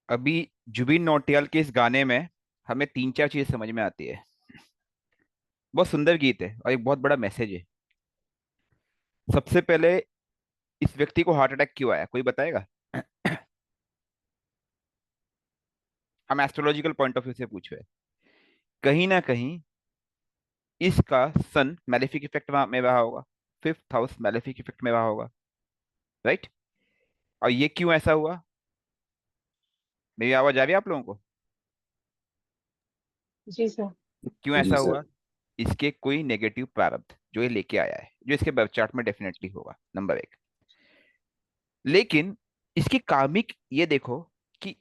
अभी जुबिन नौटियाल के इस गाने में हमें तीन चार चीजें समझ में आती है। बहुत सुंदर गीत है और एक बहुत बड़ा मैसेज है। सबसे पहले, इस व्यक्ति को हार्ट अटैक क्यों आया, कोई बताएगा? हम एस्ट्रोलॉजिकल पॉइंट ऑफ व्यू से पूछ रहे हैं। कहीं ना कहीं इसका सन मैलेफिक इफेक्ट में रहा होगा। फिफ्थ हाउस मैलेफिक इफेक्ट में रहा होगा। राइट। और ये क्यों ऐसा हुआ? मेरी आवाज आ रही है आप लोगों को? जी सर। क्यों जी ऐसा सर। हुआ? इसके कोई नेगेटिव प्रारब्ध जो ये लेके आया है, जो इसके बर्थ चार्ट में डेफिनेटली होगा, नंबर एक। लेकिन इसकी कार्मिक ये देखो कि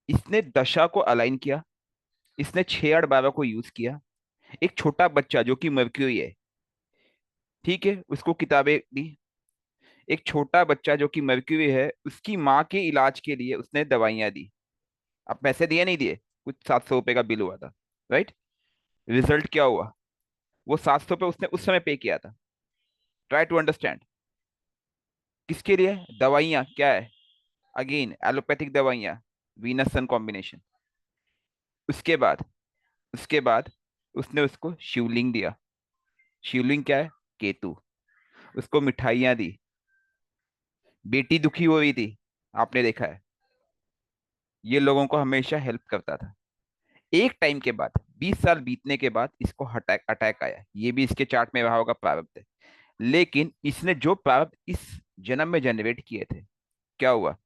इसने दशा को अलाइन किया। इसने 6 8 12 को यूज किया। एक छोटा बच्चा जो कि मर्क्यूरी है, ठीक है, उसको किताबें दी। एक छोटा बच्चा जो कि मर्क्यूरी है, उसकी माँ के इलाज के लिए उसने दवाइयां दी। अब पैसे दिए नहीं दिए, कुछ 700 रुपए का बिल हुआ था। राइट। रिजल्ट क्या हुआ? वो 700 रुपये उसने उस समय पे किया था। Try to understand. किसके लिए? दवाइयाँ क्या है? अगेन एलोपैथिक दवाइयाँ, वीनस सन कॉम्बिनेशन। उसके बाद उसके बाद उसने उसको शिवलिंग दिया। शिवलिंग क्या है? केतु। उसको मिठाइयाँ दी। बेटी दुखी हो रही थी, आपने देखा है। ये लोगों को हमेशा हेल्प करता था। एक टाइम के बाद, 20 साल बीतने के बाद इसको अटैक अटैक आया। ये भी इसके चार्ट में रहा होगा प्रारब्ध है। लेकिन इसने जो प्रारब्ध इस जन्म में जनरेट किए थे, क्या हुआ?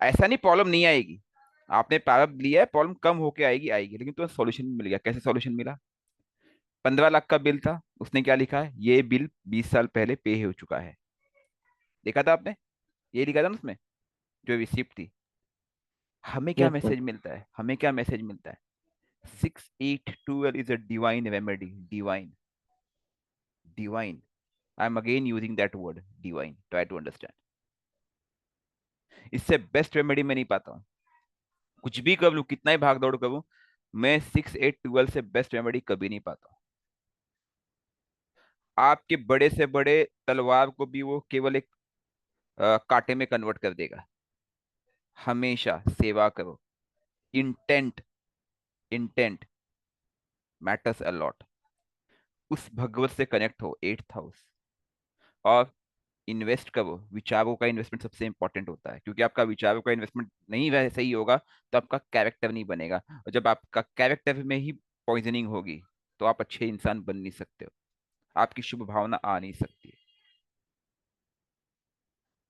ऐसा नहीं प्रॉब्लम नहीं आएगी। आपने प्रारब्ध लिया है, प्रॉब्लम कम होके आएगी आएगी, लेकिन तुम्हें सॉल्यूशन मिल गया। कैसे सॉल्यूशन मिला? 15 लाख का बिल था, उसने क्या लिखा है? ये बिल 20 साल पहले पे हो चुका है। देखा था आपने? ये लिखा था ना उसमें, जो रिसिप्ट थी। हमें क्या यस सर। मैसेज मिलता है? हमें क्या मैसेज मिलता है? 6 8 12 is a divine remedy. Divine. Divine. I am again using that word divine, try to understand. इससे बेस्ट रेमेडी मैं नहीं पाता हूँ। कुछ भी कर लूँ, कितना ही भाग दौड़ करूँ, मैं 6 8 12 से बेस्ट रेमेडी कभी नहीं पाता हूँ। आपके बड़े से बड़े तलवार को भी वो केवल एक कांटे में कन्वर्ट कर देगा। हमेशा सेवा करो। Intent. Intent matters a lot. उस भगवत से कनेक्ट हो, 8th हाउस। और इन्वेस्ट करो। विचारों का इन्वेस्टमेंट सबसे इंपॉर्टेंट होता है, क्योंकि आपका विचारों का इन्वेस्टमेंट नहीं वैसे सही होगा तो आपका कैरेक्टर नहीं बनेगा। और जब आपका कैरेक्टर में ही पॉइजनिंग होगी, तो आप अच्छे इंसान बन नहीं सकते हो। आपकी शुभ भावना आ नहीं सकती।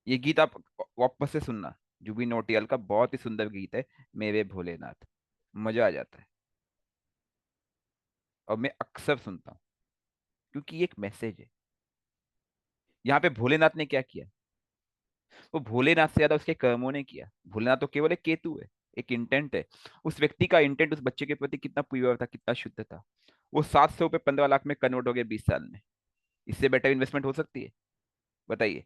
ये गीत आप वापस से सुनना। जुबिन नौटियाल का बहुत ही सुंदर गीत है, मेरे भोलेनाथ। मजा आ जाता है। और मैं अक्सर सुनता हूँ, क्योंकि ये एक मैसेज है। यहाँ पे भोलेनाथ ने क्या किया? वो भोलेनाथ से ज्यादा उसके कर्मों ने किया। भोलेनाथ तो केवल एक केतु है, एक इंटेंट है। उस व्यक्ति का इंटेंट उस बच्चे के प्रति कितना प्योर था, कितना शुद्ध था। वो 700 रुपये 15 लाख में कन्वर्ट हो गए 20 साल में। इससे बेटर इन्वेस्टमेंट हो सकती है? बताइए।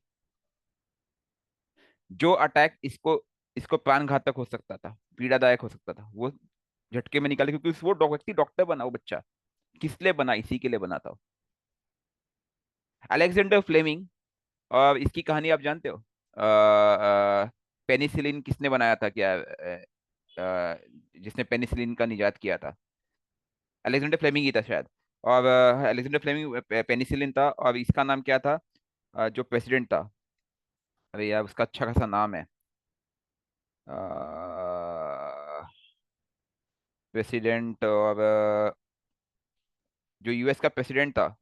जो अटैक इसको इसको प्राणघातक हो सकता था, पीड़ादायक हो सकता था, वो झटके में निकाले, क्योंकि वो व्यक्ति डॉक्टर बना। वो बच्चा किस लिए बना? इसी के लिए बना था। Alexander Fleming. और इसकी कहानी आप जानते हो? पेनिसिलिन किसने बनाया था क्या? जिसने पेनिसिलिन का निजात किया था, अलेक्जेंडर फ्लेमिंग ही था शायद। और अलेक्जेंडर फ्लेमिंग पेनिसिलिन था, और इसका नाम क्या था? जो प्रेसिडेंट था, अरे यार उसका अच्छा खासा नाम है। प्रेसिडेंट, और जो यूएस का प्रेसिडेंट था।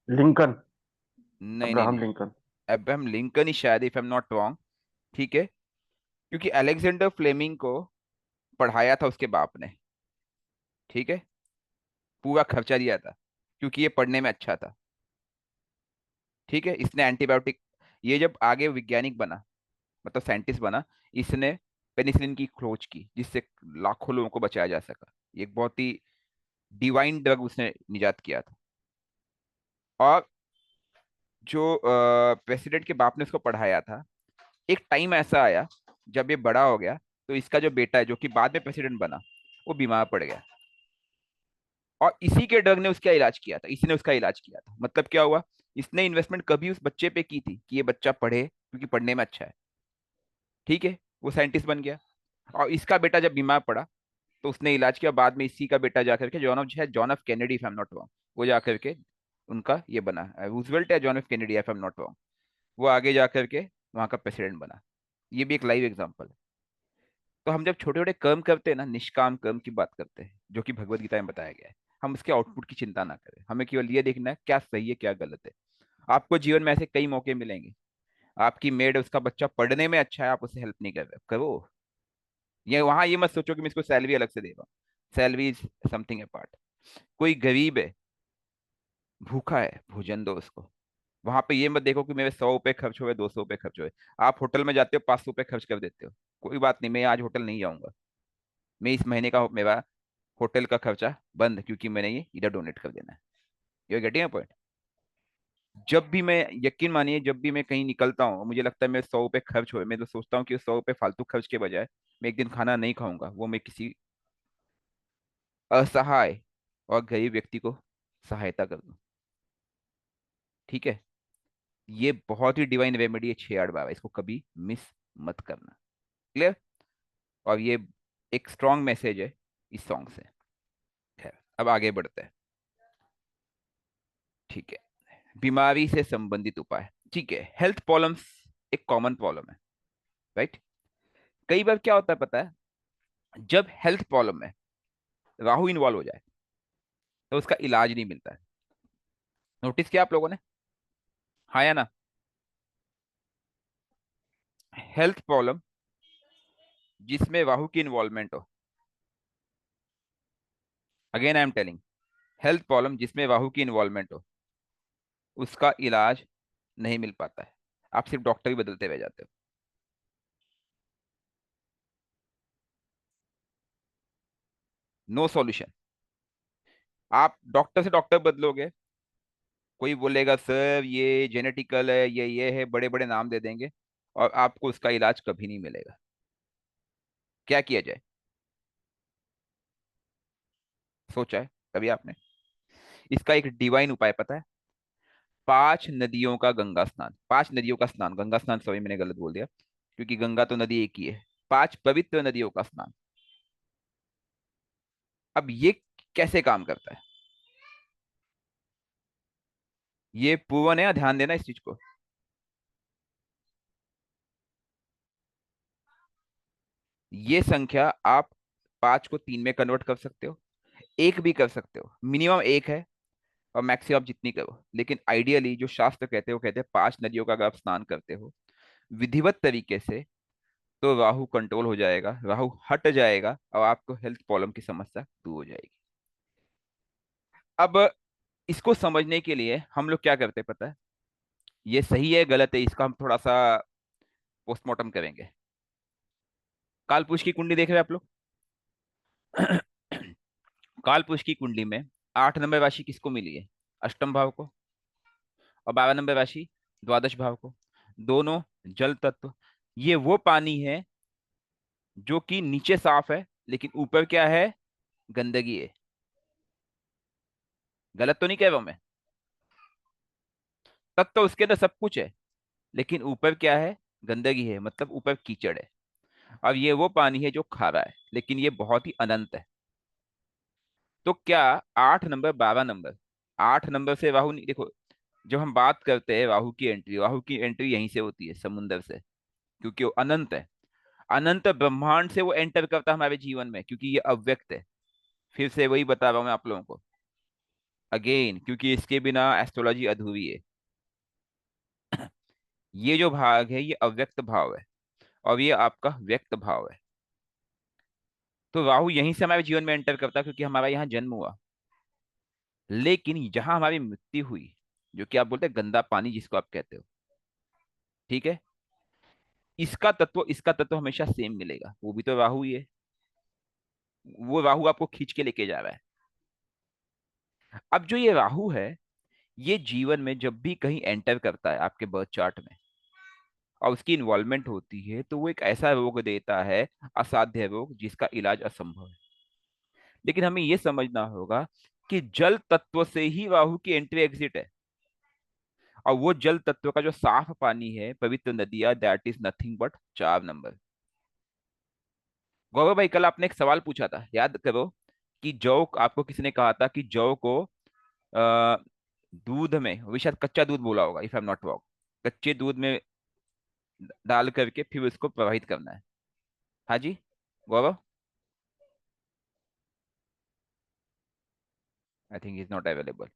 लिंकन। नहीं नहीं अब्राहम नहीं, लिंकन। अब्राहम लिंकन ही शायद, if I am not wrong. ठीक है। क्योंकि अलेक्जेंडर फ्लेमिंग को पढ़ाया था उसके बाप ने। ठीक है। पूरा खर्चा दिया था, क्योंकि ये पढ़ने में अच्छा था। ठीक है। इसने एंटीबायोटिक, ये जब आगे वैज्ञानिक बना, मतलब साइंटिस्ट बना, इसने पेनिसिलिन की खोज की, जिससे लाखों लोगों को बचाया जा सका। ये एक बहुत ही डिवाइन ड्रग उसने निजात किया था। और जो प्रेसिडेंट के बाप ने उसको पढ़ाया था, एक टाइम ऐसा आया जब ये बड़ा हो गया, तो इसका जो बेटा है, जो कि बाद में प्रेसिडेंट बना, वो बीमार पड़ गया। और इसी के ड्रग ने उसका इलाज किया था, इसी ने उसका इलाज किया था। मतलब क्या हुआ? इसने इन्वेस्टमेंट कभी उस बच्चे पे की थी कि ये बच्चा पढ़े, क्योंकि पढ़ने में अच्छा है। ठीक है। वो साइंटिस्ट बन गया। और इसका बेटा जब बीमार पड़ा तो उसने इलाज किया, बाद में इसी का बेटा जाकर के John of Kennedy, if I am not wrong, वो जाकर के उनका ये बना, रूजवेल्ट या John of Kennedy, if I am not wrong, वो आगे जाकर के वहां का प्रेसिडेंट बना। ये भी एक लाइव एग्जांपल है। तो हम जब छोटे छोटे कर्म करते हैं ना, निष्काम कर्म की बात करते हैं जो कि भगवत गीता में बताया गया है, हम उसके आउटपुट की चिंता ना करें, हमें केवल ये देखना है क्या सही है क्या गलत है। आपको जीवन में ऐसे कई मौके मिलेंगे, आपकी मेड उसका बच्चा पढ़ने में अच्छा है, आप उसे हेल्प नहीं कर रहे, करो। ये वहां ये मत सोचो कि मैं इसको सैलरी अलग से दे रहा हूँ, सैलरी इज समथिंग अपार्ट। कोई गरीब है, भूखा है, भोजन दो उसको। वहां पे ये मत देखो कि मेरे 100 रुपए खर्च हुए, 200 रुपए खर्च हुए। आप होटल में जाते हो, 500 रुपए खर्च कर देते हो, कोई बात नहीं, मैं आज होटल नहीं जाऊंगा, मैं इस महीने का मेरा होटल का खर्चा बंद, क्योंकि मैंने ये इधर डोनेट कर देना है। You getting point? जब भी मैं, यकीन मानिए, जब भी मैं कहीं निकलता हूँ, मुझे लगता है मेरे 100 रुपए खर्च हुए, मैं तो सोचता हूँ कि 100 रुपए फालतू खर्च के बजाय मैं एक दिन खाना नहीं खाऊंगा, वो मैं किसी असहाय और गरीब व्यक्ति को सहायता कर दूं। ठीक है? ये बहुत ही डिवाइन रेमेडी है 6 8 12, इसको कभी मिस मत करना। क्लियर? और ये एक स्ट्रॉन्ग मैसेज है इस सॉन्ग से। खैर, अब आगे बढ़ते हैं। ठीक है, बीमारी से संबंधित उपाय। ठीक है, हेल्थ प्रॉब्लम्स एक कॉमन प्रॉब्लम है, राइट? कई बार क्या होता है पता है, जब हेल्थ प्रॉब्लम में राहु इन्वॉल्व हो जाए तो उसका इलाज नहीं मिलता है। नोटिस किया आप लोगों ने? हाँ या ना? हेल्थ प्रॉब्लम जिसमें राहु की इन्वॉल्वमेंट हो, again I am telling, health problem जिसमें राहु की इन्वॉल्वमेंट हो, उसका इलाज नहीं मिल पाता है। आप सिर्फ डॉक्टर ही बदलते रह जाते हो। No solution. आप डॉक्टर से डॉक्टर बदलोगे, कोई बोलेगा सर ये जेनेटिकल है, ये है, बड़े बड़े नाम दे देंगे, और आपको उसका इलाज कभी नहीं मिलेगा। क्या किया जाए? सोचा है कभी आपने? इसका एक डिवाइन उपाय पता है? 5 नदियों का गंगा स्नान, 5 नदियों का स्नान, गंगा स्नान सॉरी मैंने गलत बोल दिया, क्योंकि गंगा तो नदी एक ही है। 5 पवित्र नदियों का स्नान। अब ये कैसे काम करता है? ये पूवन है, ध्यान देना इस चीज को। ये संख्या आप 5 को 3 में कन्वर्ट कर सकते हो, एक भी कर सकते हो, मिनिमम एक है, और मैक्सिमम आप जितनी करो, लेकिन आइडियली जो शास्त्र कहते हैं वो कहते हैं 5 नदियों का अगर आप स्नान करते हो विधिवत तरीके से, तो राहु कंट्रोल हो जाएगा, राहु हट जाएगा, और आपको हेल्थ प्रॉब्लम की समस्या दूर हो जाएगी। अब इसको समझने के लिए हम लोग क्या करते हैं पता है? ये सही है गलत है इसका हम थोड़ा सा पोस्टमार्टम करेंगे। कालपुरुष की कुंडली देख रहे हैं आप लोग? कालपुरुष की कुंडली में 8 नंबर राशि किसको मिली है? अष्टम भाव को। और 12 नंबर राशि द्वादश भाव को। दोनों जल तत्व। ये वो पानी है जो कि नीचे साफ है, लेकिन ऊपर क्या है? गंदगी है। गलत तो नहीं कह रहा हूं मैं? तब तो उसके अंदर सब कुछ है, लेकिन ऊपर क्या है? गंदगी है, मतलब ऊपर कीचड़ है। अब ये वो पानी है जो खारा है, लेकिन ये बहुत ही अनंत है। तो क्या 8 नंबर 12 नंबर, 8 नंबर से राहु नहीं, देखो, जब हम बात करते हैं राहु की एंट्री, राहु की एंट्री यहीं से होती है, समुंदर से, क्योंकि वो अनंत है। अनंत ब्रह्मांड से वो एंटर करता है हमारे जीवन में, क्योंकि ये अव्यक्त है। फिर से वही बता रहा हूं मैं आप लोगों को, अगेन, क्योंकि इसके बिना एस्ट्रोलॉजी अधूरी है। ये जो भाग है ये अव्यक्त भाव है, और ये आपका व्यक्त भाव है। तो राहु यहीं से हमारे जीवन में एंटर करता है, क्योंकि हमारा यहाँ जन्म हुआ। लेकिन जहां हमारी मृत्यु हुई, जो कि आप बोलते हैं गंदा पानी जिसको आप कहते हो, ठीक है, इसका तत्व हमेशा सेम मिलेगा, वो भी तो राहु ही है। वो राहु आपको खींच के लेके जा रहा है। अब जो ये राहु है, ये जीवन में जब भी कहीं एंटर करता है आपके बर्थ चार्ट में, और उसकी इन्वॉल्वमेंट होती है, तो वो एक ऐसा रोग देता है, असाध्य रोग, जिसका इलाज असंभव है। लेकिन हमें ये समझना होगा कि जल तत्व से ही राहु की एंट्री एग्जिट है। और वो जल तत्व का जो साफ पानी है, पवित्र नदियां, that is nothing but 4 number. Gaurav भाई, कल आपने एक सवाल पूछा था, याद करो, कि जौ, आपको किसने कहा था कि जौ को आ, दूध में, वो शायद कच्चा दूध बोला होगा, if I am not wrong, कच्चे दूध में डाल करके फिर उसको प्रवाहित करना है। हाँ जी Gaurav, I think is not available.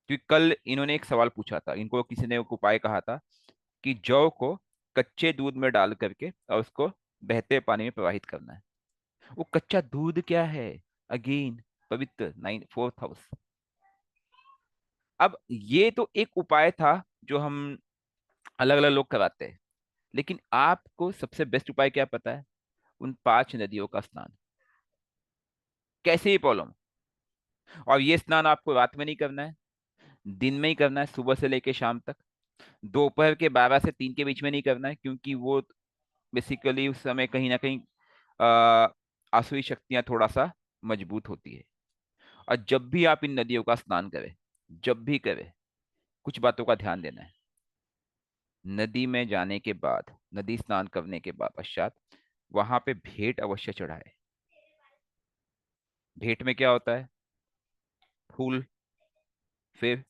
क्योंकि कल इन्होंने एक सवाल पूछा था, इनको किसी ने एक उपाय कहा था कि जौ को कच्चे दूध में डाल करके और उसको बहते पानी में प्रवाहित करना है। वो कच्चा दूध क्या है? अगेन, पवित्र नाइन फोर्थ हाउस। अब ये तो एक उपाय था जो हम अलग अलग लोग कराते हैं, लेकिन आपको सबसे बेस्ट उपाय क्या पता है? उन 5 नदियों का स्नान। कैसे ही प्रॉब्लम। और ये स्नान आपको रात में नहीं करना है, दिन में ही करना है, सुबह से लेके शाम तक। दोपहर के 12 से 3 के बीच में नहीं करना है, क्योंकि वो बेसिकली उस समय कहीं ना कहीं आ, आसुरी शक्तियां थोड़ा सा मजबूत होती है। और जब भी आप इन नदियों का स्नान करें, जब भी करें, कुछ बातों का ध्यान देना है। नदी में जाने के बाद, नदी स्नान करने के बाद पश्चात, वहां पे भेंट अवश्य चढ़ाए। भेंट में क्या होता है? फूल। फिर,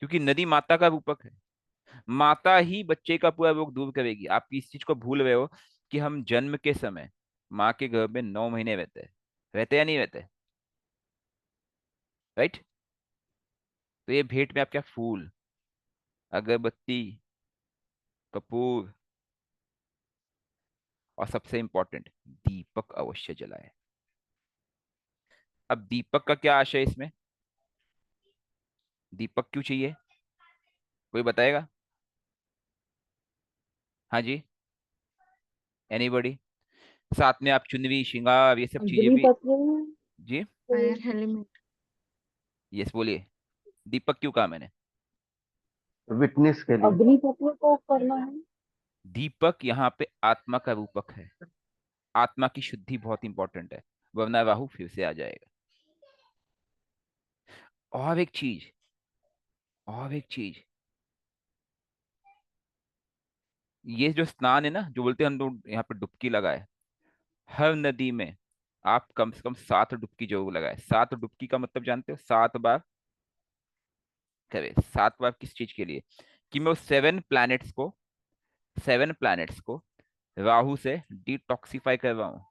क्योंकि नदी माता का रूपक है, माता ही बच्चे का पूरा रोग दूर करेगी। आप इस चीज को भूल रहे हो कि हम जन्म के समय माँ के गर्भ में 9 महीने रहते हैं। रहते या नहीं रहते? राइट। तो ये भेंट में आप क्या, फूल, अगरबत्ती, कपूर, और सबसे इंपॉर्टेंट, दीपक अवश्य जलाए। अब दीपक का क्या आशय है इसमें? दीपक क्यों चाहिए? कोई बताएगा? हाँ जी, एनीबॉडी? साथ में आप चुनरी, श्रृंगार, ये सब चीजें अग्नि भी। तत्व, जी, फायर एलिमेंट, यस बोलिए। दीपक क्यों कहा मैंने? विटनेस के लिए। अग्नि तत्व को करना है। दीपक यहाँ पे आत्मा का रूपक है। आत्मा की शुद्धि बहुत इंपॉर्टेंट है, वरना राहु फिर से आ जाएगा। और एक चीज, और एक चीज, ये जो स्नान है ना, जो बोलते हैं हम लोग यहाँ पे डुबकी लगाए, हर नदी में आप कम से कम 7 डुबकी जरूर लगाए। 7 डुबकी का मतलब जानते हो? 7 बार करे। 7 बार किस चीज के लिए? कि मैं उस 7 प्लैनेट्स को, 7 प्लैनेट्स को राहु से डिटॉक्सिफाई कर रहा हूँ।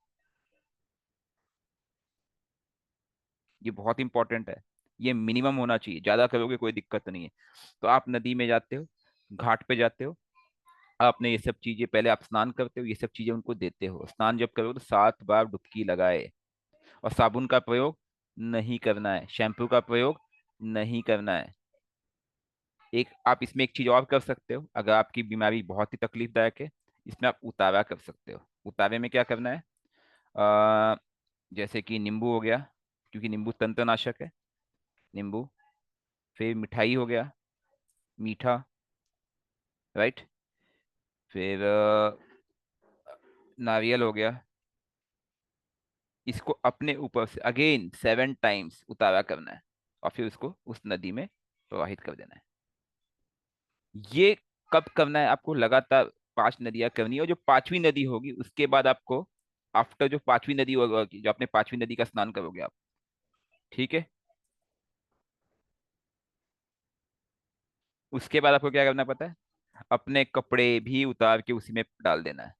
ये बहुत इंपॉर्टेंट है। ये मिनिमम होना चाहिए, ज्यादा करोगे कोई दिक्कत नहीं है। तो आप नदी में जाते हो, घाट पे जाते हो, आपने ये सब चीजें, पहले आप स्नान करते हो, ये सब चीजें उनको देते हो। स्नान जब करो तो 7 बार डुबकी लगाए। और साबुन का प्रयोग नहीं करना है, शैम्पू का प्रयोग नहीं करना है। एक आप इसमें एक चीज और कर सकते हो, अगर आपकी बीमारी बहुत ही तकलीफदायक है, इसमें आप उतारा कर सकते हो। उतारे में क्या करना है? आ, जैसे कि नींबू हो गया, क्योंकि नींबू तंत्रनाशक है। नींबू, फिर मिठाई हो गया, मीठा, राइट, फिर नारियल हो गया। इसको अपने ऊपर से अगेन 7 टाइम्स उतारा करना है, और फिर उसको उस नदी में प्रवाहित कर देना है। ये कब करना है आपको? लगातार 5 नदियां करनी है, और जो 5वीं नदी होगी उसके बाद आपको, आफ्टर जो 5वीं नदी होगी, जो आपने 5वीं नदी का स्नान करोगे आप, ठीक है, उसके बाद आपको क्या करना पता है? अपने कपड़े भी उतार के उसी में डाल देना है।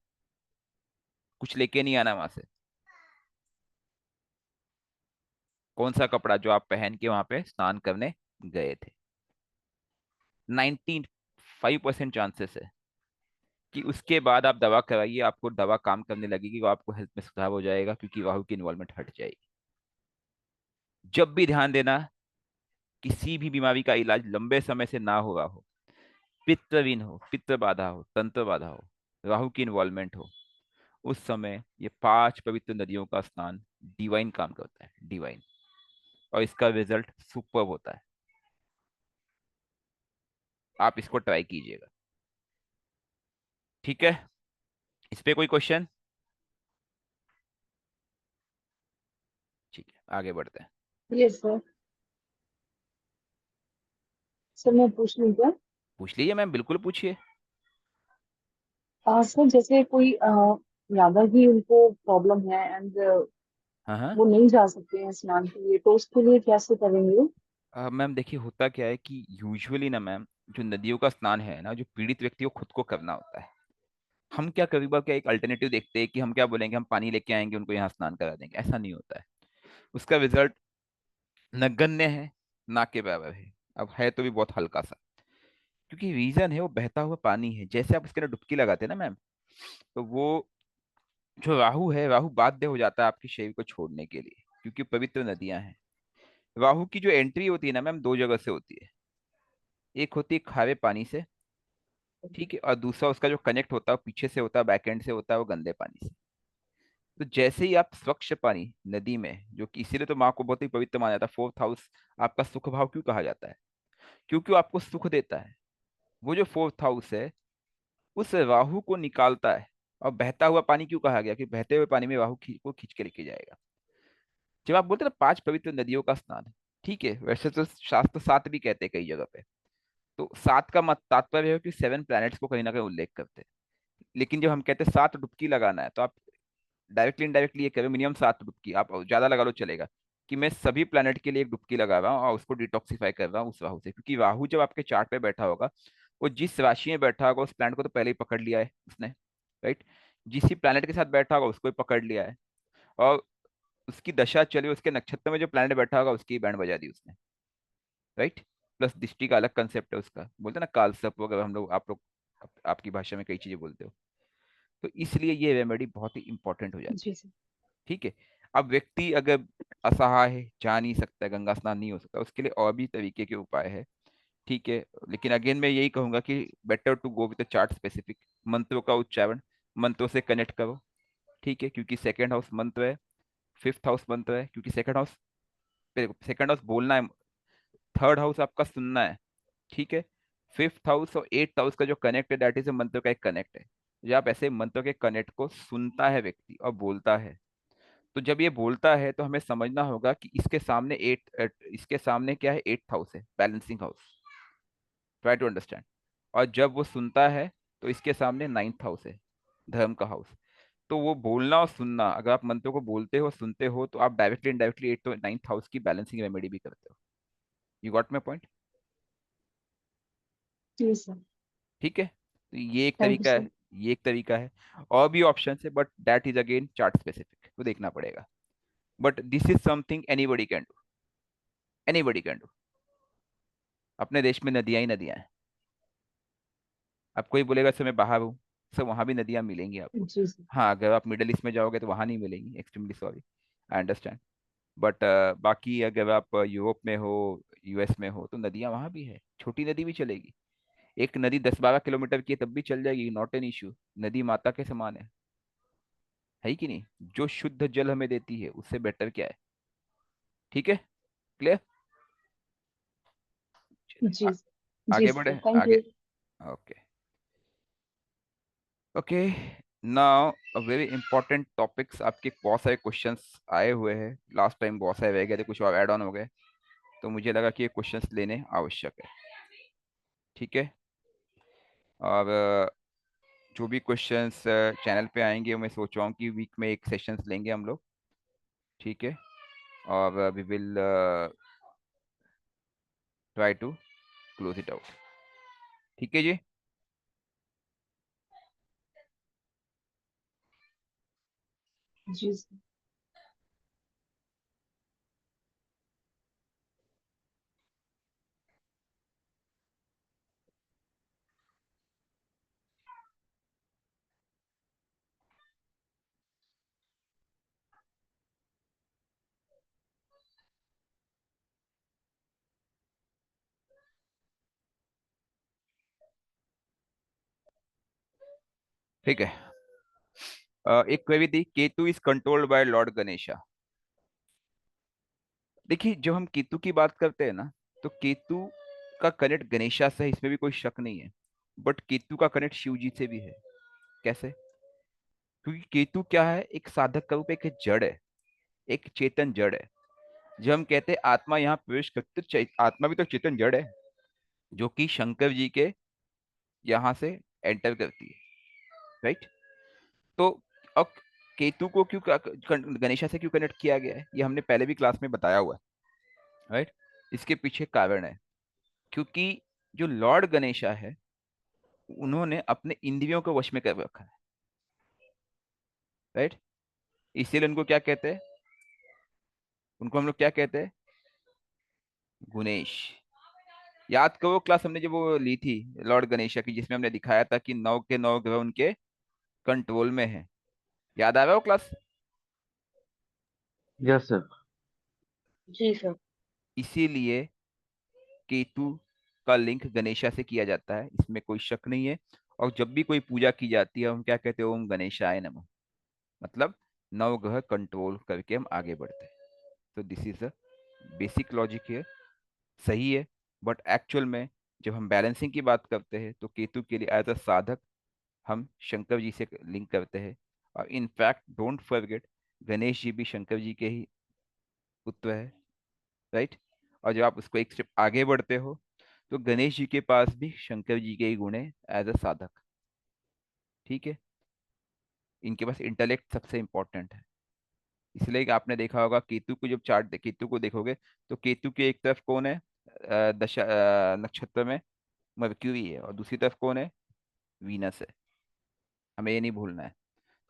कुछ लेके नहीं आना वहां से। कौन सा कपड़ा जो आप पहन के वहां पे स्नान करने गए थे? 95% चांसेस है कि उसके बाद आप दवा कराइए, आपको दवा काम करने लगेगी और आपको हेल्थ में सुधार हो जाएगा, क्योंकि राहु की इन्वॉल्वमेंट हट जाएगी। जब भी ध्यान देना, किसी भी बीमारी का इलाज लंबे समय से ना हुआ हो, पित्तविन हो, पित्त बाधा हो, तंत्र बाधा हो, राहु की इन्वॉल्वमेंट हो, उस समय ये 5 पवित्र नदियों का स्नान डिवाइन काम करता है, डिवाइन। और इसका रिजल्ट सुपर होता है। आप इसको ट्राई कीजिएगा, ठीक है? इस पे कोई क्वेश्चन? ठीक है, आगे बढ़ते हैं। Yes sir. सर मैं पूछ लूँ क्या? पूछ लीजिए मैम, बिल्कुल पूछिए। सर जैसे कोई ज्यादा ही उनको प्रॉब्लम है एंड हाँ हाँ। वो नहीं जा सकते हैं स्नान के लिए, तो उसके लिए कैसे करेंगे? मैम देखिए, होता क्या है कि यूजुअली ना मैम, जो नदियों का स्नान है ना, जो पीड़ित व्यक्ति को खुद को करना होता है। हम क्या कभी बार क्या एक अल्टरनेटिव देखते हैं कि हम क्या बोलेंगे, हम पानी लेके आएंगे उनको यहाँ स्नान करा देंगे, ऐसा नहीं होता है। उसका रिजल्ट नगण्य है, ना के बराबर है। अब है तो भी बहुत हल्का सा, क्योंकि रीजन है वो बहता हुआ पानी है। जैसे आप उसके अंदर डुबकी लगाते हैं ना मैम, तो वो जो राहु है, राहु बाध्य हो जाता है आपके शरीर को छोड़ने के लिए, क्योंकि पवित्र नदियां हैं। राहु की जो एंट्री होती है ना मैम, दो जगह से होती है। एक होती है खारे पानी से, ठीक है, और दूसरा उसका जो कनेक्ट होता है वो पीछे से होता है, बैक एंड से होता है, वो गंदे पानी से। तो जैसे ही आप स्वच्छ पानी नदी में, जो कि इसीलिए तो माँ को बहुत ही पवित्र माना जाता है, फोर्थ हाउस आपका सुख भाव क्यों कहा जाता है, क्योंकि वो आपको सुख देता है। वो जो फोर्थ हाउस है, उस राहु को निकालता है। और बहता हुआ पानी क्यों कहा गया, कि बहते हुए पानी में राहु को खींच के लेके जाएगा। जब आप बोलते हैं ना 5 पवित्र नदियों का स्नान, ठीक है, वैसे तो शास्त्र 7 भी कहते हैं कई जगह पे। तो 7 का मत तात्पर्य है कि 7 प्लैनेट्स को कहीं ना कहीं उल्लेख करते हैं। लेकिन जब हम कहते हैं 7 डुबकी लगाना है, तो आप डायरेक्टली इनडायरेक्टली ये करें, मिनिमम 7 डुबकी, आप ज्यादा लगा लो चलेगा, कि मैं सभी प्लैनेट के लिए एक डुबकी लगा रहा हूँ और उसको डिटॉक्सिफाई कर रहा हूँ उस राहु से। क्योंकि राहु जब आपके चार्ट पे बैठा होगा, वो जिस राशि में बैठा होगा उस प्लैनेट को तो पहले ही पकड़ लिया है उसने, राइट। जिस ही प्लैनेट के साथ बैठा होगा उसको ही पकड़ लिया है। और उसकी दशा चली, उसके नक्षत्र में जो प्लैनेट बैठा होगा उसकी बैंड बजा दी उसने, राइट। प्लस दृष्टि का अलग कंसेप्ट है उसका, बोलते हैं ना कालसर्प वगैरह, हम लोग आप लोग आपकी भाषा में कई चीजें बोलते हो। तो इसलिए ये रेमेडी बहुत ही इंपॉर्टेंट हो जाती जी है, सर। ठीक है। अब व्यक्ति अगर असहाय है, जा नहीं सकता है, गंगा स्नान नहीं हो सकता, उसके लिए और भी तरीके के उपाय है, ठीक है। लेकिन अगेन मैं यही कहूंगा कि better to go with chart specific. मंत्रों का उच्चारण, मंत्रों से कनेक्ट करो, ठीक है, क्योंकि सेकंड हाउस मंत्र है, फिफ्थ हाउस मंत्र है, क्योंकि सेकंड हाउस बोलना है, थर्ड हाउस आपका सुनना है, ठीक है। फिफ्थ हाउस और एट्थ हाउस का जो कनेक्ट है, दैट इज ए मंत्र का एक कनेक्ट है। जब आप ऐसे मंत्र के कनेक्ट को सुनता है व्यक्ति और बोलता है, तो जब ये बोलता है तो हमें समझना होगा कि इसके सामने क्या है, एट्थ हाउस है, balancing house. Try to understand. और जब वो सुनता है, तो इसके सामने नाइन्थ हाउस है, धर्म का हाउस। तो वो बोलना और सुनना, अगर आप मंत्रों को बोलते हो सुनते हो, तो आप directly indirectly eight to ninth house की बैलेंसिंग रेमेडी भी करते हो। You got my point? जी सर। ठीक है, तो ये एक थैंक यू तरीका सर। है, ये एक तरीका है। और भी ऑप्शन है, but that is again chart specific, तो देखना पड़ेगा। But this is something anybody can do, anybody can do. अपने देश में नदियां ही नदियां हैं। अब कोई बोलेगा सर मैं बाहर हूँ, सर वहां भी नदियां मिलेंगी आपको। जी सर। हाँ, अगर आप मिडल ईस्ट में जाओगे तो वहां नहीं मिलेंगी, extremely sorry, I understand. But बाकी अगर आप यूरोप में हो, यूएस में हो, तो नदियां वहां भी है, छोटी नदी भी चलेगी। एक नदी 10-12 किलोमीटर की है तब भी चल जाएगी, नॉट एन इश्यू। नदी माता के समान है कि नहीं? जो शुद्ध जल हमें देती है उससे बेटर क्या है? ठीक है, क्लियर। जी जी आगे सर, बढ़े, थैंक आगे। You. Okay, okay. Now a very important topics, आपके बहुत सारे क्वेश्चंस आए हुए हैं, लास्ट टाइम बहुत सारे रह गए थे, कुछ और ऐड ऑन हो गए, तो मुझे लगा कि ये क्वेश्चंस लेने आवश्यक है, ठीक है। और जो भी क्वेश्चंस चैनल पे आएंगे, मैं सोच रहा हूँ कि वीक में एक सेशंस लेंगे हम लोग, ठीक है। और we will try to close it out, ठीक है जी। जी सर। ठीक है। एक क्वेरी थी, Ketu is controlled by Lord Ganesha. देखिए, जब हम केतु की बात करते हैं ना, तो केतु का कनेक्ट गणेशा से है, इसमें भी कोई शक नहीं है। बट केतु का कनेक्ट शिव जी से भी है। कैसे? क्योंकि केतु क्या है, एक साधक का रूप, एक जड़ है, एक चेतन जड़ है। जब हम कहते हैं आत्मा यहाँ प्रवेश करती, तो आत्मा भी तो चेतन जड़ है, जो कि शंकर जी के यहाँ से एंटर करती है, राइट। तो और केतु को क्यों गणेशा से क्यों कनेक्ट किया गया है, ये हमने पहले भी क्लास में बताया हुआ है, राइट। इसके पीछे कारण है, क्योंकि जो लॉर्ड गणेशा है, उन्होंने अपने इंद्रियों को वश में कर रखा है, राइट। इसीलिए उनको क्या कहते हैं, उनको हम लोग क्या कहते हैं, गुणेश। याद करो क्लास हमने जब वो ली थी लॉर्ड गणेशा की, जिसमें हमने दिखाया था कि 9 के 9 ग्रह उनके कंट्रोल में है। याद आ रहा हो क्लास? Yes sir. जी सर। इसीलिए केतु का लिंक गणेशा से किया जाता है, इसमें कोई शक नहीं है। और जब भी कोई पूजा की जाती है, हम क्या कहते हैं, ओम गणेशाय नमः। मतलब 9 ग्रह कंट्रोल करके हम आगे बढ़ते हैं। तो this is the basic logic है, सही है। बट एक्चुअल में जब हम बैलेंसिंग की बात करते हैं, तो केतु के लिए एज अ साधक हम शंकर जी से लिंक करते हैं। और in fact don't forget, Ganesh ji भी शंकर जी के ही पुत्र है, राइट। और जब आप उसको एक स्टेप आगे बढ़ते हो, तो गणेश जी के पास भी शंकर जी के ही गुण है एज अ साधक, ठीक है। इनके पास इंटेलेक्ट सबसे इंपॉर्टेंट है। इसलिए कि आपने देखा होगा केतु को, जब चार्ट केतु को देखोगे, तो केतु के एक तरफ कौन है, दशा नक्षत्र में मर्क्यूरी है, और दूसरी तरफ कौन है, वीनस है। हमें ये नहीं भूलना है।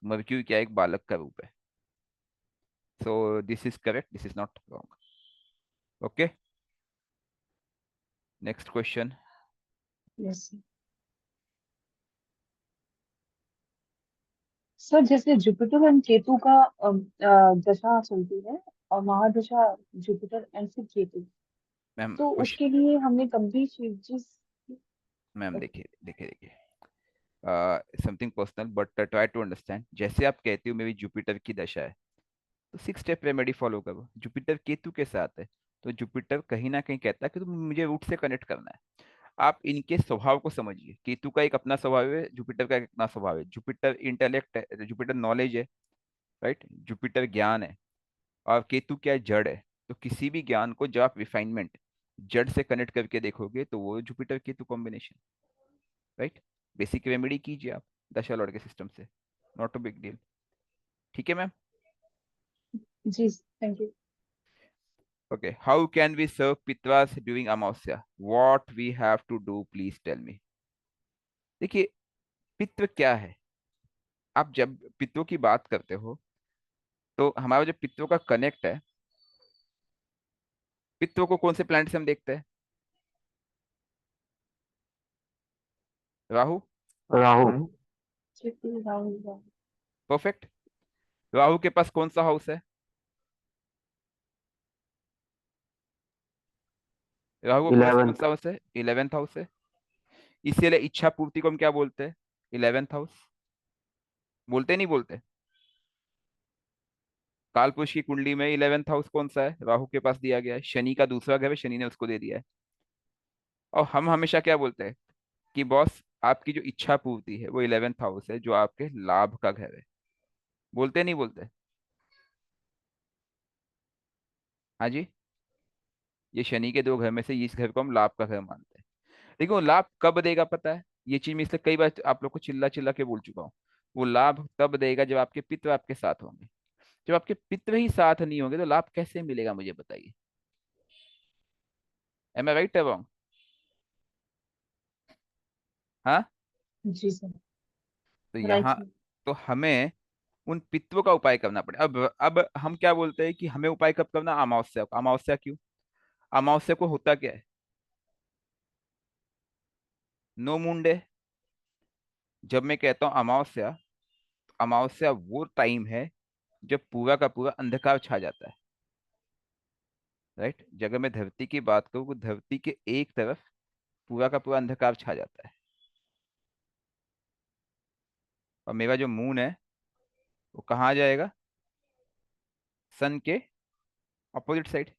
मर्क्यूरी क्या है, एक बालक का रूप है। So this is correct, this is not wrong. Okay, next question. Yes sir, जैसे जुपिटर एंड केतु का दशा चलती है, और महादशा जुपिटर एंड फिर केतु, मैम तो क्वेश्चन, उसके लिए हमने गंभीर चीज। मैम देखिए देखिए देखिए, something personal but try to understand. जैसे आप कहते हो मेरी जुपिटर की दशा है, तो 6 स्टेप रेमेडी फॉलो करो। जुपिटर केतु के साथ है, तो जुपिटर कहीं ना कहीं कहता है कि तुम मुझे रूट से कनेक्ट करना है। आप इनके स्वभाव को समझिए। केतु का एक अपना स्वभाव है, जुपिटर का एक अपना स्वभाव है। जुपिटर इंटेलेक्ट है, जुपिटर नॉलेज है, राइट। जुपिटर ज्ञान है, और केतु क्या है, जड़ है। तो किसी भी ज्ञान को जब आप रिफाइनमेंट जड़ से कनेक्ट करके देखोगे, तो वो Jupiter Ketu combination, right. Basic remedy कीजिए आप दशा लॉर्ड के सिस्टम से, नॉट अ बिग डील। ठीक है मैम। जी, thank you. Okay, how can we serve pitras during Amavasya, what we have to do, please tell me. देखिए, पितृ क्या है, आप जब पितरों की बात करते हो, तो हमारा जो पितरों का कनेक्ट है, पितरों को कौन से प्लैनेट से हम देखते हैं, राहु। राहु। राहुल राहुल। परफेक्ट। राहु के पास कौन सा हाउस है, राहु के पास कौन 11th। सा हाउस है, 11th हाउस है। इसीलिए इच्छा पूर्ति को हम क्या बोलते हैं, 11th हाउस। बोलते नहीं बोलते? कालपुरुष की कुंडली में 11th हाउस कौन सा है, राहु के पास दिया गया है। शनि का दूसरा घर है, शनि ने उसको दे दिया है। और हम हमेशा क्या बोलते हैं कि बॉस, आपकी जो इच्छा पूर्ति है वो 11th हाउस है, जो आपके लाभ का घर है। बोलते नहीं बोलते? हाँ जी। ये शनि के 2 घर में से इस घर को हम लाभ का घर मानते हैं। देखो, लाभ कब देगा पता है, ये चीज मैं इसलिए कई बार आप लोग को चिल्ला चिल्ला के बोल चुका हूँ। वो लाभ तब देगा जब आपके पितृ आपके साथ होंगे। जब आपके पितृ ही साथ नहीं होंगे, तो लाभ कैसे मिलेगा, मुझे बताइए। एम आई राइट, रॉन्ग? हाँ। जी सर। तो राइट यहाँ, सर। तो हमें उन पितरों का उपाय करना पड़े। अब हम क्या बोलते हैं कि हमें उपाय कब करना, अमावस्या को। अमावस्या क्यों, अमावस्या को होता क्या है, नो मून डे। जब मैं कहता हूँ अमावस्या, तो अमावस्या वो टाइम है जब पूरा का पूरा अंधकार छा जाता है, राइट। जब मैं धरती की बात करूँ, तो धरती के एक तरफ पूरा का पूरा अंधकार छा जाता है, और मेरा जो मून है वो कहाँ आ जाएगा, सन के अपोजिट साइड।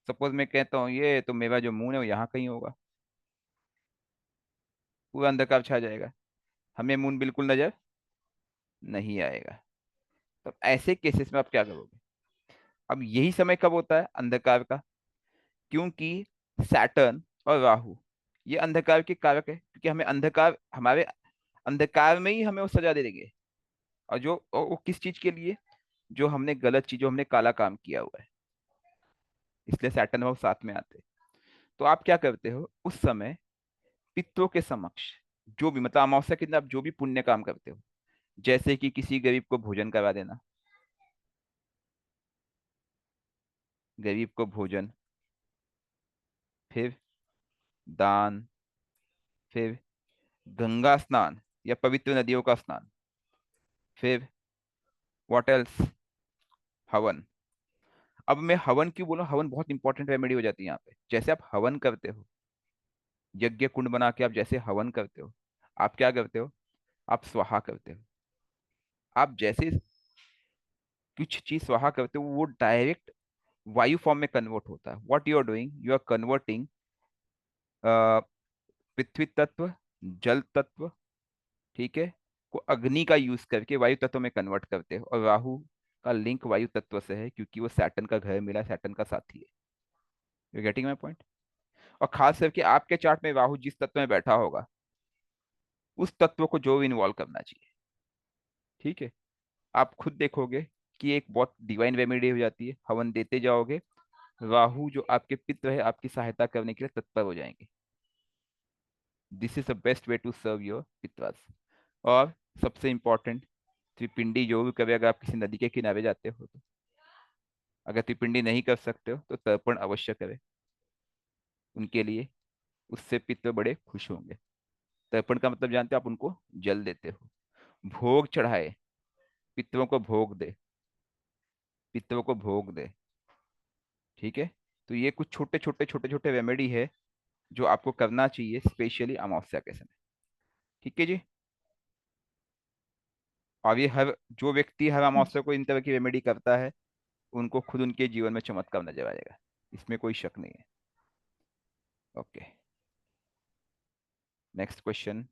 सपोज मैं कहता हूँ ये, तो मेरा जो मून है वो यहाँ कहीं होगा, पूरा अंधकार छा जाएगा, हमें मून बिल्कुल नजर नहीं आएगा। तो ऐसे केसेस में आप क्या करोगे। अब यही समय कब होता है अंधकार का, क्योंकि सैटर्न और राहु ये अंधकार के कारक है, क्योंकि हमें अंधकार हमारे अंधकार में ही हमें वो सजा दे देंगे। और जो वो किस चीज के लिए? जो हमने गलत चीज, जो हमने काला काम किया हुआ है। इसलिए सैटर्न भाव साथ में आते हैं। तो आप क्या करते हो उस समय? पितरों के समक्ष जो भी, मतलब अमावस्या के दिन आप जो भी पुण्य काम करते हो, जैसे कि किसी गरीब को भोजन करा देना, गरीब को भोजन, फिर दान, फिर गंगा स्नान या पवित्र नदियों का स्नान, फिर व्हाट एल्स, हवन। अब मैं हवन क्यों बोलूं? हवन बहुत इंपॉर्टेंट रेमेडी हो जाती है यहाँ पे। जैसे आप हवन करते हो, यज्ञ कुंड बना के आप जैसे हवन करते हो, आप क्या करते हो? आप स्वाहा करते हो। आप जैसे कुछ चीज स्वाहा करते हो, वो डायरेक्ट वायु फॉर्म में कन्वर्ट होता है। What you are doing, you are converting prithvi tattva, jal तत्व, ठीक है, को अग्नि का यूज करके वायु तत्व में कन्वर्ट करते हो। और राहु का लिंक वायु तत्व से है, क्योंकि वो सैटर्न का घर मिला, सैटर्न का साथी है। You getting my point? और खास करके आपके चार्ट में राहु जिस तत्व में बैठा होगा, उस तत्व को जो इन्वॉल्व करना चाहिए। ठीक है? आप खुद देखोगे कि एक बहुत डिवाइन रेमेडी हो जाती है। हवन देते जाओगे, राहु जो आपके पित्र है, आपकी सहायता करने के लिए तत्पर हो जाएंगे। This is the best way to serve your pitras. और सबसे इंपॉर्टेंट, त्रिपिंडी जो भी कभी, अगर आप किसी नदी के किनारे जाते हो तो, अगर त्रिपिंडी नहीं कर सकते हो तो तर्पण अवश्य करें उनके लिए। उससे पितर बड़े खुश होंगे। तर्पण का मतलब जानते हो? आप उनको जल देते हो, भोग चढ़ाए, पितरों को भोग दे, पितरों को भोग दे। ठीक है? तो ये कुछ छोटे छोटे छोटे छोटे रेमेडी है जो आपको करना चाहिए, स्पेशली अमावस्या के समय। ठीक है जी? और ये हर जो व्यक्ति हर अमावस्या को इन तरह की रेमेडी करता है, उनको खुद उनके जीवन में चमत्कार नजर आएगा। इसमें कोई शक नहीं है। Okay, next question.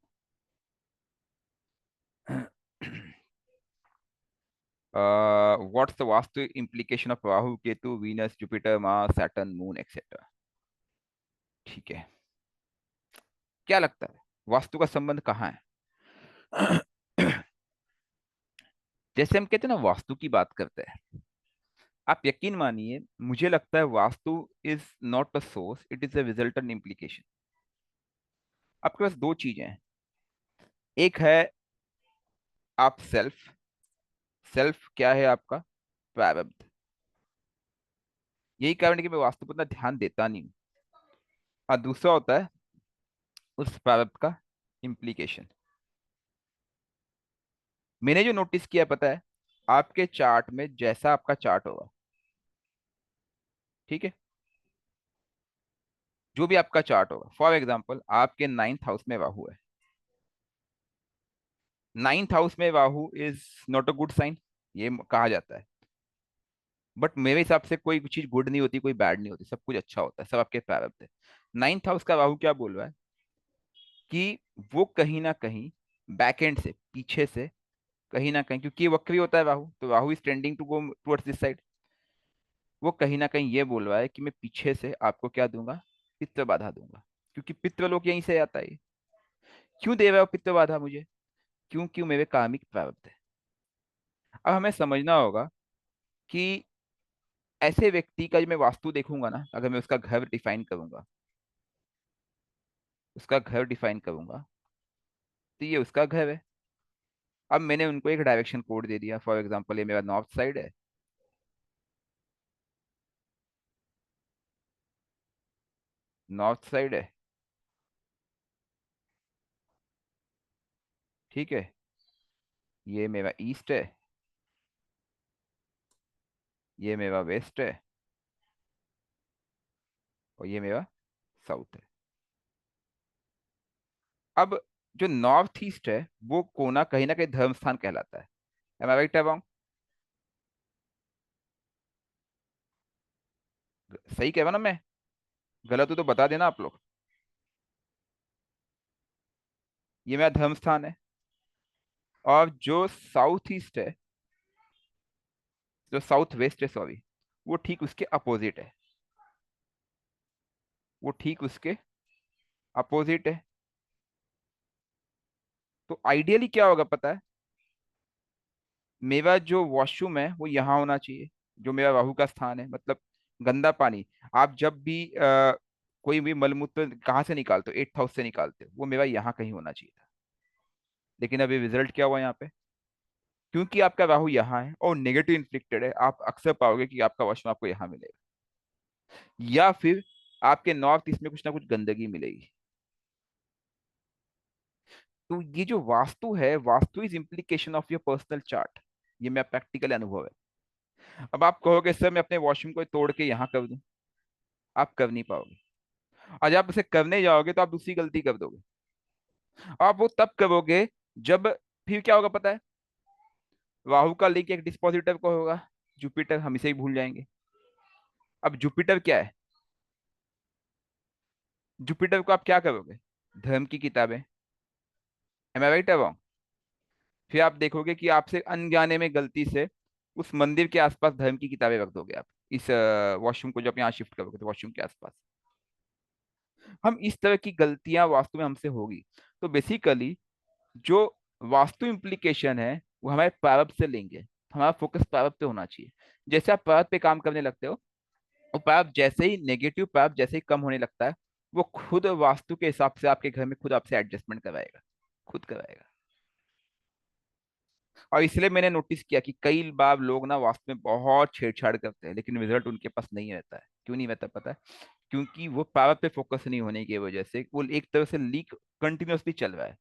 What's the vastu implication of Rahu Ketu Venus Jupiter Mars Saturn moon etcetera? ठीक है, क्या लगता है वास्तु का संबंध कहाँ है? जैसे हम कहते हैं ना, वास्तु की बात करते हैं, आप यकीन मानिए, मुझे लगता है vastu is not a source, it is a resultant implication. आपके पास दो चीजें हैं। एक है आप सेल्फ, सेल्फ क्या है आपका? प्रारब्ध। यही कारण है कि मैं वास्तु पर इतना ध्यान देता नहीं हूँ। और दूसरा होता है उस प्रारब्ध का इम्प्लीकेशन। मैंने जो नोटिस किया पता है, आपके चार्ट में जैसा आपका चार्ट होगा, ठीक है, जो भी आपका चार्ट होगा, फॉर एग्जांपल आपके नाइन्थ हाउस में राहु है। नाइन्थ हाउस में Rahu is not a good sign, ये कहा जाता है। बट मेरे हिसाब से कोई चीज गुड नहीं होती, कोई बैड नहीं होती, सब कुछ अच्छा होता है, सब आपके प्रारब्ध है। नाइन्थ हाउस का राहु क्या बोल रहा है? कि वो कहीं ना कहीं बैक एंड से, पीछे से, कहीं ना कहीं, क्योंकि ये वक्री होता है राहु, तो Rahu is tending to go towards this side. वो कहीं ना कहीं ये बोल रहा है कि मैं पीछे से आपको क्या दूंगा? पितृ बाधा दूंगा, क्योंकि पितृलोक यहीं से आता है। क्यों दे रहा हो पितृ बाधा मुझे? क्यों? क्यों? मेरे कार्मिक प्रारब्ध है। अब हमें समझना होगा कि ऐसे व्यक्ति का, जब मैं वास्तु देखूंगा ना, अगर मैं उसका घर डिफाइन करूंगा, उसका घर डिफाइन करूंगा, तो ये उसका घर है। अब मैंने उनको एक डायरेक्शन कोड दे दिया, फॉर एग्जांपल ये मेरा नॉर्थ साइड है, नॉर्थ साइड है, ठीक है, ये मेरा ईस्ट है, ये मेरा वेस्ट है, और ये मेरा साउथ है। अब जो नॉर्थ ईस्ट है, वो कोना कहीं ना कहीं धर्म स्थान कहलाता है। एम आई राइट, रॉन्ग? सही कह रहा ना मैं? गलत हो तो बता देना आप लोग। ये मेरा धर्म स्थान है। और जो साउथ ईस्ट है, जो साउथ वेस्ट है, सॉरी, वो ठीक उसके अपोजिट है, वो ठीक उसके अपोजिट है। तो आइडियली क्या होगा पता है, मेरा जो वॉशरूम है वो यहाँ होना चाहिए, जो मेरा राहु का स्थान है, मतलब गंदा पानी। आप जब भी कोई भी मलमूत्र कहाँ से निकालते हो, 8th हाउस से निकालते हो, वो मेरा यहाँ कहीं होना चाहिए था। लेकिन अभी रिजल्ट क्या हुआ यहाँ पे, क्योंकि आपका राहु यहाँ है और नेगेटिव इन्फ्लिक्टेड है, आप अक्सर पाओगे कि आपका वॉशरूम आपको यहाँ मिलेगा, या फिर आपके नॉर्थ ईस्ट में कुछ ना कुछ गंदगी मिलेगी। तो ये जो वास्तु है, vastu is implication of your personal chart. ये मेरा प्रैक्टिकल अनुभव है। अब आप कहोगे सर मैं अपने वॉशरूम को तोड़ के यहाँ कर दूं, आप कर नहीं पाओगे। और जब आप उसे करने जाओगे तो आप दूसरी गलती कर दोगे। आप वो तब करोगे जब, फिर क्या होगा पता है, राहु का लिंक एक डिस्पोजिटर को होगा, जुपिटर, हम इसे ही भूल जाएंगे। अब जुपिटर क्या है, जुपिटर को आप क्या करोगे, धर्म की किताबें, एम आई राइट अबाउट। फिर आप देखोगे कि आपसे अनजाने में गलती से उस मंदिर के आसपास धर्म की किताबें रख दोगे आप, इस वॉशरूम को जब यहाँ शिफ्ट करोगे तो वॉशरूम के आसपास। हम इस तरह की गलतियां वास्तु में हमसे होगी। तो बेसिकली जो वास्तु इम्प्लीकेशन है वो हमारे प्रारब्ध से लेंगे, हमारा फोकस प्रारब्ध पे होना चाहिए। जैसे आप प्रारब्ध पे काम करने लगते हो, वो प्रारब्ध जैसे ही नेगेटिव प्रारब्ध जैसे ही कम होने लगता है, वो खुद वास्तु के हिसाब से आपके घर में खुद आपसे एडजस्टमेंट कराएगा, खुद कराएगा। और इसलिए मैंने नोटिस किया कि कई बार लोग ना वास्तु में बहुत छेड़छाड़ करते हैं, लेकिन रिजल्ट उनके पास नहीं रहता है। क्यों नहीं रहता पता है, क्योंकि वो पावर पे फोकस नहीं होने की वजह से वो एक तरह से लीक कंटिन्यूअसली चल रहा है।